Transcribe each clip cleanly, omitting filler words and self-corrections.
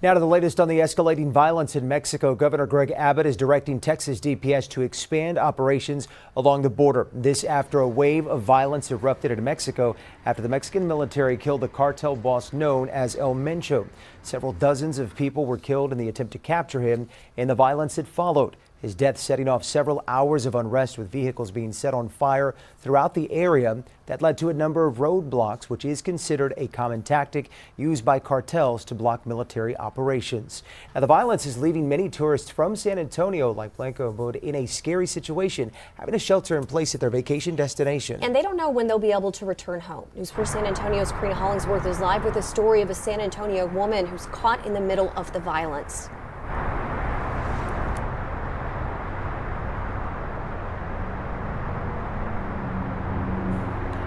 Now to the latest on the escalating violence in Mexico. Governor Greg Abbott is directing Texas DPS to expand operations along the border. This after a wave of violence erupted in Mexico after the Mexican military killed the cartel boss known as El Mencho. Several dozens of people were killed in the attempt to capture him and the violence that followed. His death setting off several hours of unrest, with vehicles being set on fire throughout the area. That led to a number of roadblocks, which is considered a common tactic used by cartels to block military operations. Now, the violence is leaving many tourists from San Antonio, like Blanco Abud, in a scary situation, having a shelter in place at their vacation destination. And they don't know when they'll be able to return home. News 4 San Antonio's Karina Hollingsworth is live with a story of a San Antonio woman who's caught in the middle of the violence.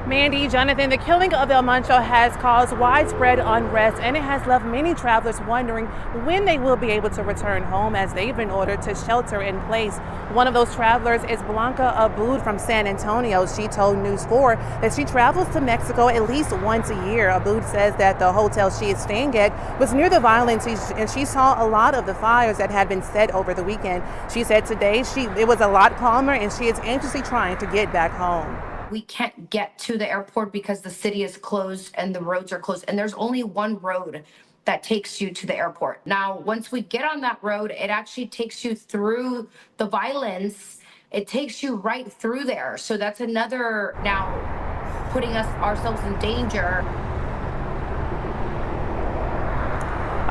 Mandy, Jonathan, the killing of El Mencho has caused widespread unrest, and it has left many travelers wondering when they will be able to return home, as they've been ordered to shelter in place. One of those travelers is Blanca Abud from San Antonio. She told News 4 that she travels to Mexico at least once a year. Abud says that the hotel she is staying at was near the violence, and she saw a lot of the fires that had been set over the weekend. She said today it was a lot calmer, and she is anxiously trying to get back home. We can't get to the airport because the city is closed and the roads are closed. And there's only one road that takes you to the airport. Now, once we get on that road, it actually takes you through the violence. It takes you right through there. So that's another now putting ourselves in danger.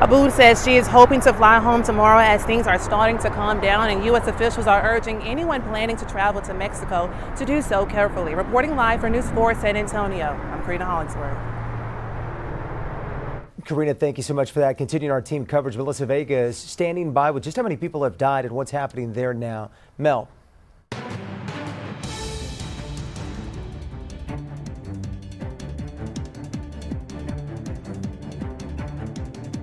Abud says she is hoping to fly home tomorrow as things are starting to calm down, and U.S. officials are urging anyone planning to travel to Mexico to do so carefully. Reporting live for News 4 San Antonio, I'm Karina Hollingsworth. Karina, thank you so much for that. Continuing our team coverage, Melissa Vega is standing by with just how many people have died and what's happening there now. Mel.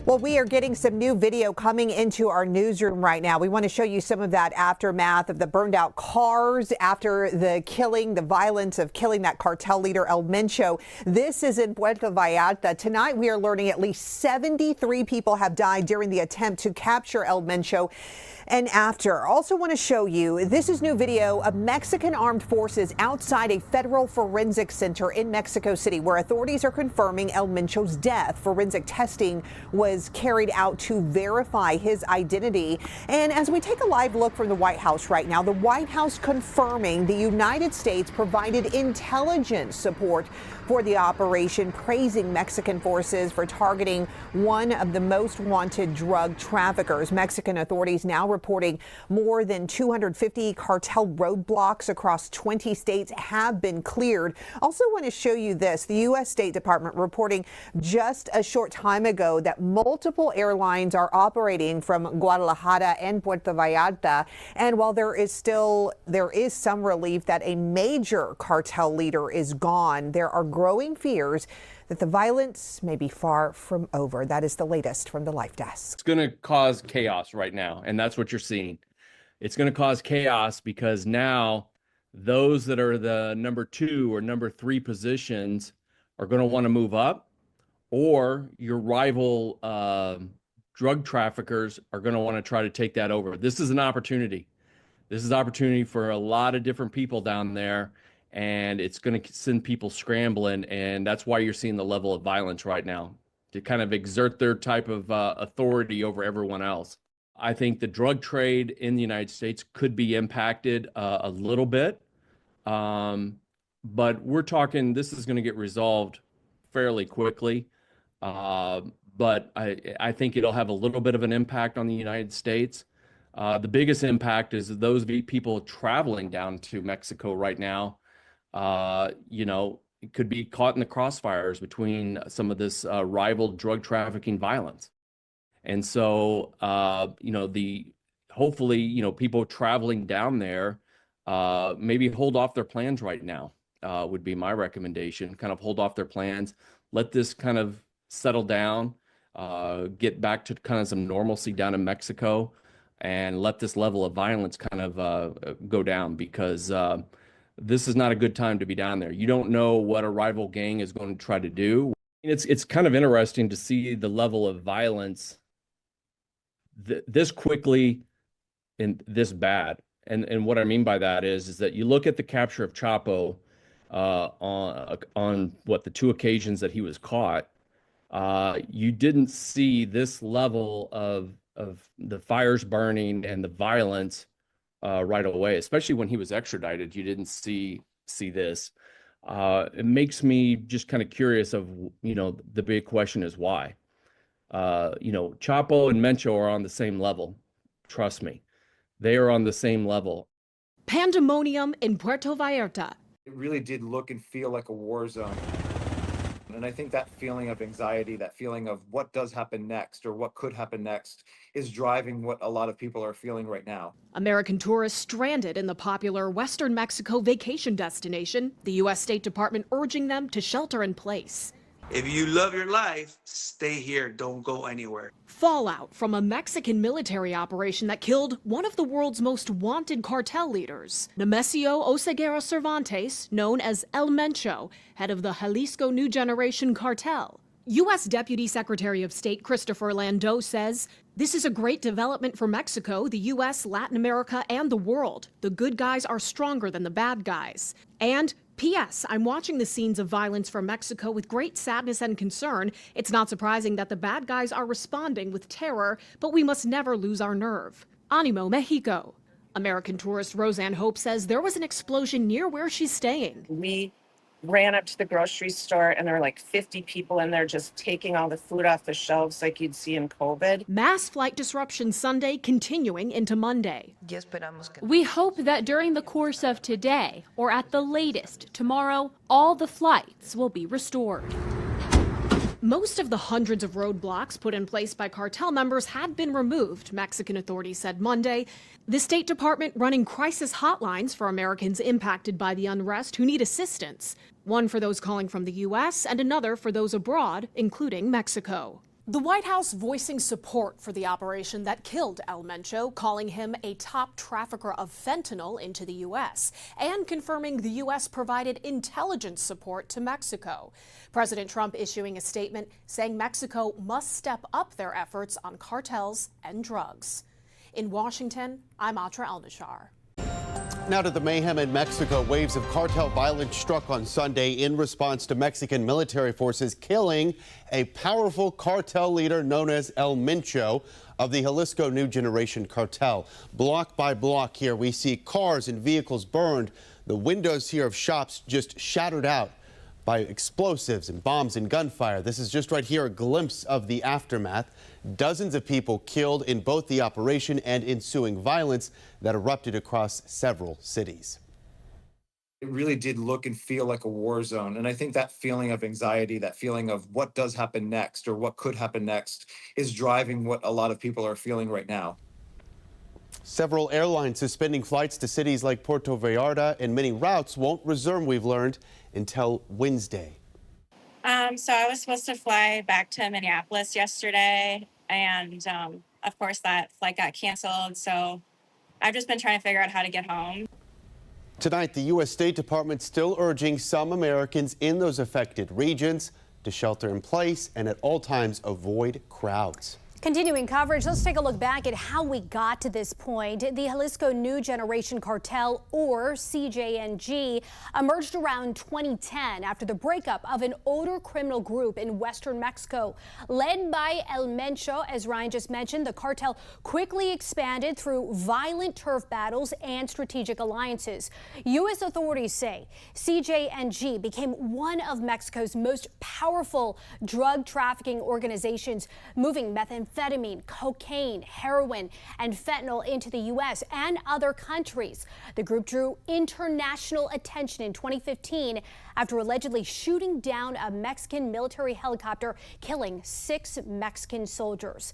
Well, we are getting some new video coming into our newsroom right now. We want to show you some of that aftermath of the burned out cars after the killing, the violence of killing that cartel leader El Mencho. This is in Puerto Vallarta. Tonight, we are learning at least 73 people have died during the attempt to capture El Mencho. And after, also want to show you, this is new video of Mexican armed forces outside a federal forensic center in Mexico City, where authorities are confirming El Mencho's death. Forensic testing was carried out to verify his identity. And as we take a live look from the White House right now, the White House confirming the United States provided intelligence support for the operation, praising Mexican forces for targeting one of the most wanted drug traffickers. Mexican authorities now reporting more than 250 cartel roadblocks across 20 states have been cleared. Also want to show you this. The U.S. State Department reporting just a short time ago that multiple airlines are operating from Guadalajara and Puerto Vallarta. And while there is some relief that a major cartel leader is gone, there are growing fears that the violence may be far from over. That is the latest from the Life Desk. It's going to cause chaos right now, and that's what you're seeing. It's going to cause chaos because now those that are the number 2 or number 3 positions are going to want to move up, or your rival drug traffickers are going to want to try to take that over. This is an opportunity. This is an opportunity for a lot of different people down there, and it's going to send people scrambling, and that's why you're seeing the level of violence right now, to kind of exert their type of authority over everyone else. I think the drug trade in the United States could be impacted a little bit, but we're talking this is going to get resolved fairly quickly, but I think it'll have a little bit of an impact on the United States. The biggest impact is those people traveling down to Mexico right now. It could be caught in the crossfires between some of this rival drug trafficking violence. And so, hopefully, people traveling down there, maybe hold off their plans right now, would be my recommendation. Kind of hold off their plans, let this kind of settle down, get back to kind of some normalcy down in Mexico, and let this level of violence kind of go down, because this is not a good time to be down there. You don't know what a rival gang is going to try to do. It's kind of interesting to see the level of violence this quickly and this bad. And what I mean by that is that you look at the capture of Chapo on what the two occasions that he was caught. You didn't see this level of the fires burning and the violence right away, especially when he was extradited. You didn't see this. It makes me just kind of curious of, the big question is why. Chapo and Mencho are on the same level. Trust me, they are on the same level. Pandemonium in Puerto Vallarta. It really did look and feel like a war zone. And I think that feeling of anxiety, that feeling of what does happen next or what could happen next is driving what a lot of people are feeling right now. American tourists stranded in the popular Western Mexico vacation destination, the U.S. State Department urging them to shelter in place. If you love your life, stay here. Don't go anywhere. Fallout from a Mexican military operation that killed one of the world's most wanted cartel leaders, Nemesio Oseguera Cervantes, known as El Mencho, head of the Jalisco New Generation Cartel. U.S. Deputy Secretary of State Christopher Landau says, "This is a great development for Mexico, the U.S., Latin America, and the world. The good guys are stronger than the bad guys." And P.S. I'm watching the scenes of violence from Mexico with great sadness and concern. It's not surprising that the bad guys are responding with terror, but we must never lose our nerve. Animo, Mexico. American tourist Roseanne Hope says there was an explosion near where she's staying. We ran up to the grocery store and there were like 50 people in there just taking all the food off the shelves like you'd see in COVID. Mass flight disruption Sunday continuing into Monday. We hope that during the course of today, or at the latest tomorrow, all the flights will be restored. Most of the hundreds of roadblocks put in place by cartel members had been removed, Mexican authorities said Monday. The State Department running crisis hotlines for Americans impacted by the unrest who need assistance. One for those calling from the U.S. and another for those abroad, including Mexico. The White House voicing support for the operation that killed El Mencho, calling him a top trafficker of fentanyl into the U.S., and confirming the U.S. provided intelligence support to Mexico. President Trump issuing a statement saying Mexico must step up their efforts on cartels and drugs. In Washington, I'm Atra El-Nashar. Now to the mayhem in Mexico. Waves of cartel violence struck on Sunday in response to Mexican military forces killing a powerful cartel leader known as El Mencho of the Jalisco New Generation Cartel. Block by block here, we see cars and vehicles burned. The windows here of shops just shattered out by explosives and bombs and gunfire. This is just right here a glimpse of the aftermath. Dozens of people killed in both the operation and ensuing violence that erupted across several cities. It really did look and feel like a war zone. And I think that feeling of anxiety, that feeling of what does happen next or what could happen next is driving what a lot of people are feeling right now. Several airlines suspending flights to cities like Puerto Vallarta, and many routes won't resume, we've learned, until Wednesday. So I was supposed to fly back to Minneapolis yesterday, and of course that flight got canceled. So I've just been trying to figure out how to get home. Tonight, the U.S. State Department still urging some Americans in those affected regions to shelter in place and at all times avoid crowds. Continuing coverage, let's take a look back at how we got to this point. The Jalisco New Generation Cartel, or CJNG, emerged around 2010 after the breakup of an older criminal group in western Mexico. Led by El Mencho, as Ryan just mentioned, the cartel quickly expanded through violent turf battles and strategic alliances. U.S. authorities say CJNG became one of Mexico's most powerful drug trafficking organizations, moving methamphetamine, cocaine, heroin, and fentanyl into the U.S. and other countries. The group drew international attention in 2015 after allegedly shooting down a Mexican military helicopter, killing 6 Mexican soldiers.